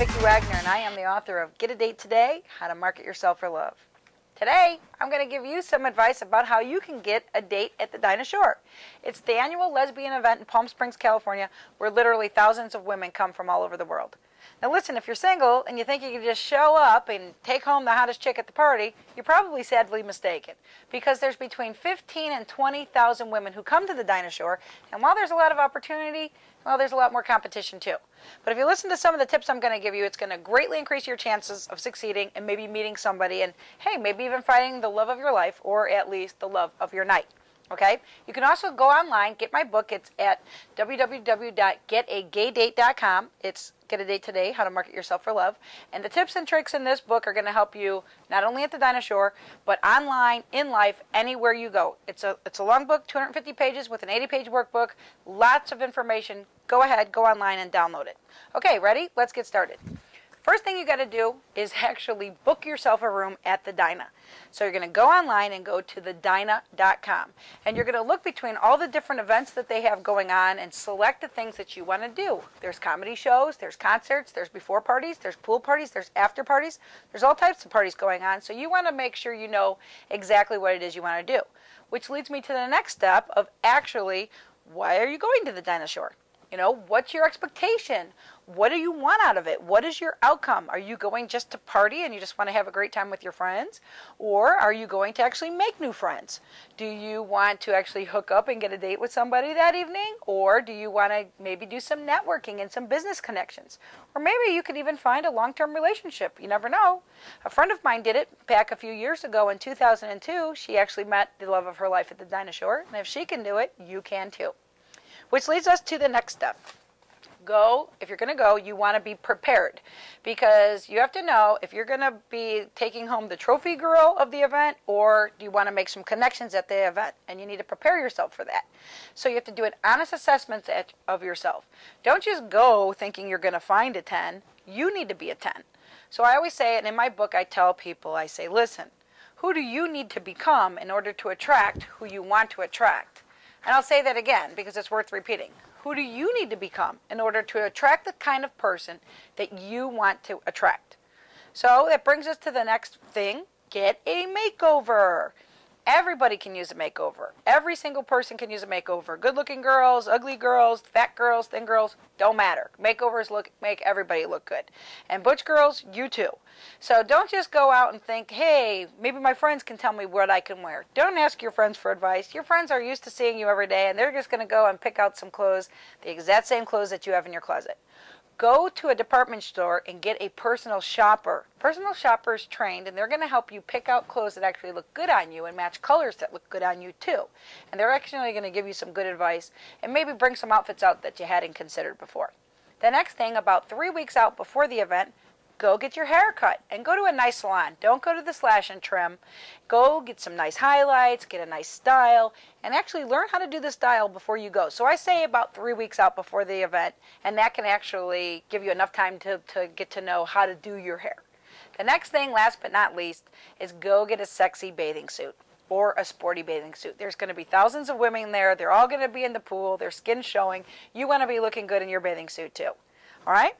Vicki Wagner, and I am the author of Get a Date Today, How to Market Yourself for Love. Today, I'm going to give you some advice about how you can get a date at the Dinah Shore. It's the annual lesbian event in Palm Springs, California, where literally thousands of women come from all over the world. Now listen, if you're single and you think you can just show up and take home the hottest chick at the party, you're probably sadly mistaken, because there's between 15 and 20,000 women who come to the Dinah Shore, and while there's a lot of opportunity, well, there's a lot more competition too. But if you listen to some of the tips I'm going to give you, it's going to greatly increase your chances of succeeding and maybe meeting somebody and, hey, maybe even finding the love of your life, or at least the love of your night. Okay? You can also go online, get my book. It's at www.getagaydate.com. It's Get a Date Today, How to Market Yourself for Love. And the tips and tricks in this book are going to help you not only at the Dinah Shore, but online, in life, anywhere you go. It's a long book, 250 pages with an 80-page workbook, lots of information. Go ahead, go online and download it. Okay, ready? Let's get started. First thing you got to do is actually book yourself a room at the Dinah. So you're going to go online and go to thedinah.com. And you're going to look between all the different events that they have going on and select the things that you want to do. There's comedy shows, there's concerts, there's before parties, there's pool parties, there's after parties. There's all types of parties going on. So you want to make sure you know exactly what it is you want to do. Which leads me to the next step of actually, why are you going to the Dinah Shore? You know, what's your expectation? What do you want out of it? What is your outcome? Are you going just to party and you just want to have a great time with your friends? Or are you going to actually make new friends? Do you want to actually hook up and get a date with somebody that evening? Or do you want to maybe do some networking and some business connections? Or maybe you could even find a long-term relationship. You never know. A friend of mine did it back a few years ago in 2002. She actually met the love of her life at the Dinah Shore. And if she can do it, you can too. Which leads us to the next step. If you're going to go, you want to be prepared, because you have to know if you're going to be taking home the trophy girl of the event, or do you want to make some connections at the event, and you need to prepare yourself for that. So you have to do an honest assessment of yourself. Don't just go thinking you're going to find a 10. You need to be a 10. So I always say, and in my book I tell people, I say, listen, who do you need to become in order to attract who you want to attract? And I'll say that again because it's worth repeating. Who do you need to become in order to attract the kind of person that you want to attract? So that brings us to the next thing. Get a makeover. Everybody can use a makeover. Every single person can use a makeover. Good-looking girls, ugly girls, fat girls, thin girls, don't matter. Makeovers make everybody look good. And butch girls, you too. So don't just go out and think, hey, maybe my friends can tell me what I can wear. Don't ask your friends for advice. Your friends are used to seeing you every day, and they're just going to go and pick out some clothes, the exact same clothes that you have in your closet. Go to a department store and get a personal shopper. Personal shoppers trained, and they're going to help you pick out clothes that actually look good on you and match colors that look good on you too. And they're actually going to give you some good advice and maybe bring some outfits out that you hadn't considered before. The next thing, about 3 weeks out before the event, go get your hair cut and go to a nice salon. Don't go to the slash and trim. Go get some nice highlights, get a nice style, and actually learn how to do the style before you go. So I say about 3 weeks out before the event, and that can actually give you enough time to get to know how to do your hair. The next thing, last but not least, is go get a sexy bathing suit or a sporty bathing suit. There's going to be thousands of women there. They're all going to be in the pool, their skin showing. You want to be looking good in your bathing suit too. All right?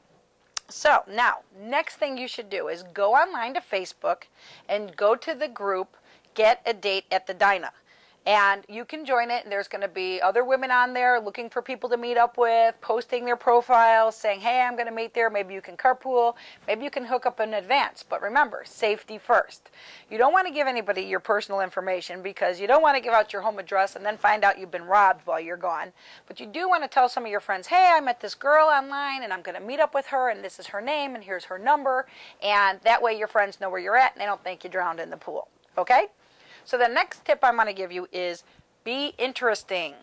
So now, next thing you should do is go online to Facebook and go to the group, Get a Date at the Dinah. And you can join it, and there's going to be other women on there looking for people to meet up with, posting their profiles, saying, hey, I'm going to meet there. Maybe you can carpool. Maybe you can hook up in advance. But remember, safety first. You don't want to give anybody your personal information because you don't want to give out your home address and then find out you've been robbed while you're gone. But you do want to tell some of your friends, hey, I met this girl online, and I'm going to meet up with her, and this is her name, and here's her number. And that way your friends know where you're at, and they don't think you drowned in the pool. Okay? So the next tip I'm going to give you is be interesting.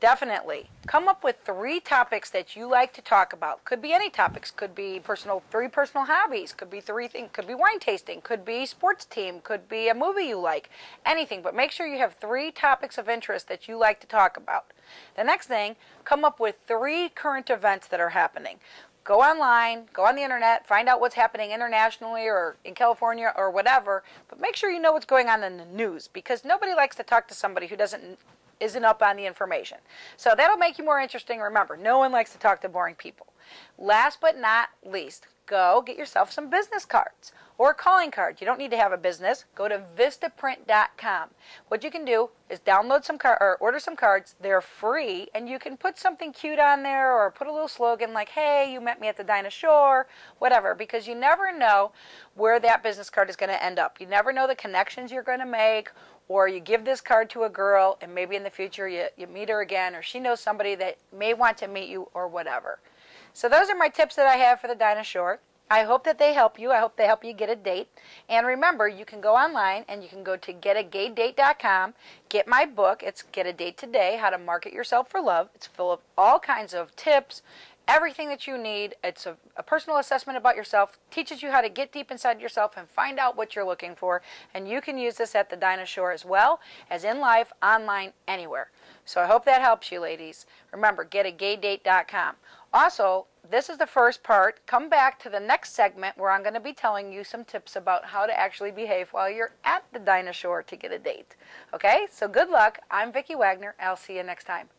Definitely. Come up with 3 topics that you like to talk about. Could be any topics. Could be 3 personal hobbies. Could be 3 things. Could be wine tasting. Could be sports team. Could be a movie you like. Anything. But make sure you have 3 topics of interest that you like to talk about. The next thing, come up with 3 current events that are happening. Go online, go on the internet, find out what's happening internationally or in California or whatever, but make sure you know what's going on in the news, because nobody likes to talk to somebody who isn't up on the information. So that'll make you more interesting. Remember, no one likes to talk to boring people. Last but not least, go get yourself some business cards or calling cards. You don't need to have a business. Go to vistaprint.com. What you can do is download some or order some cards. They're free, and you can put something cute on there or put a little slogan like, hey, you met me at the Dinah Shore, whatever, because you never know where that business card is going to end up. You never know the connections you're going to make, or you give this card to a girl and maybe in the future you meet her again, or she knows somebody that may want to meet you or whatever. So those are my tips that I have for the Dinah Shore. I hope that they help you. I hope they help you get a date. And remember, you can go online and you can go to getagaydate.com, get my book. It's Get a Date Today, How to Market Yourself for Love. It's full of all kinds of tips, everything that you need. It's a personal assessment about yourself, teaches you how to get deep inside yourself and find out what you're looking for. And you can use this at the Dinah Shore as well as in life, online, anywhere. So I hope that helps you, ladies. Remember, getagaydate.com. Also, this is the first part. Come back to the next segment where I'm going to be telling you some tips about how to actually behave while you're at the Dinah Shore to get a date. Okay? So good luck. I'm Vicki Wagner. I'll see you next time.